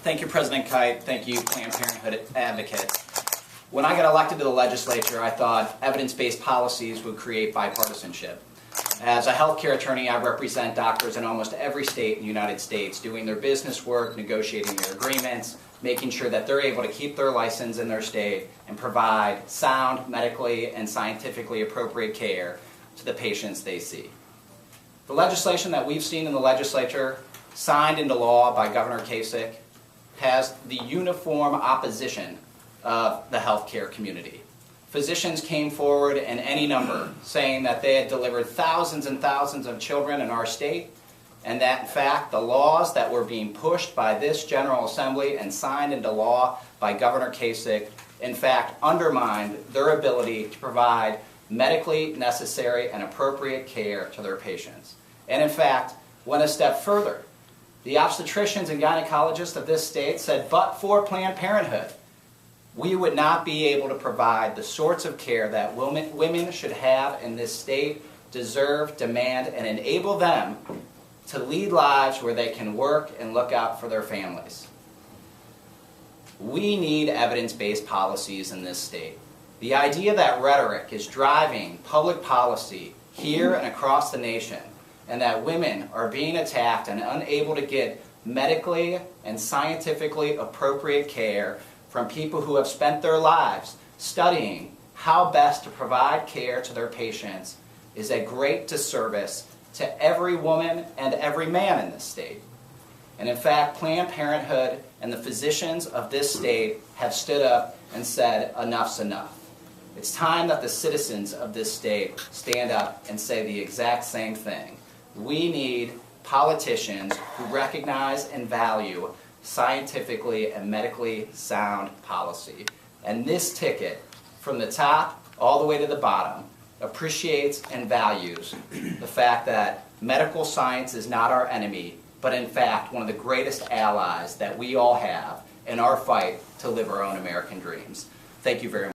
Thank you, President Kite. Thank you, Planned Parenthood Advocates. When I got elected to the legislature, I thought evidence-based policies would create bipartisanship. As a healthcare attorney, I represent doctors in almost every state in the United States, doing their business work, negotiating their agreements, making sure that they're able to keep their license in their state and provide sound, medically and scientifically appropriate care to the patients they see. The legislation that we've seen in the legislature, signed into law by Governor Kasich, has the uniform opposition of the healthcare community. Physicians came forward in any number saying that they had delivered thousands and thousands of children in our state, and that in fact the laws that were being pushed by this General Assembly and signed into law by Governor Kasich in fact undermined their ability to provide medically necessary and appropriate care to their patients. And in fact went a step further. The obstetricians and gynecologists of this state said, but for Planned Parenthood, we would not be able to provide the sorts of care that women should have in this state, deserve, demand, and enable them to lead lives where they can work and look out for their families. We need evidence-based policies in this state. The idea that rhetoric is driving public policy here and across the nation, and that women are being attacked and unable to get medically and scientifically appropriate care from people who have spent their lives studying how best to provide care to their patients is a great disservice to every woman and every man in this state. And in fact, Planned Parenthood and the physicians of this state have stood up and said, enough's enough. It's time that the citizens of this state stand up and say the exact same thing. We need politicians who recognize and value scientifically and medically sound policy. And this ticket, from the top all the way to the bottom, appreciates and values the fact that medical science is not our enemy, but in fact one of the greatest allies that we all have in our fight to live our own American dreams. Thank you very much.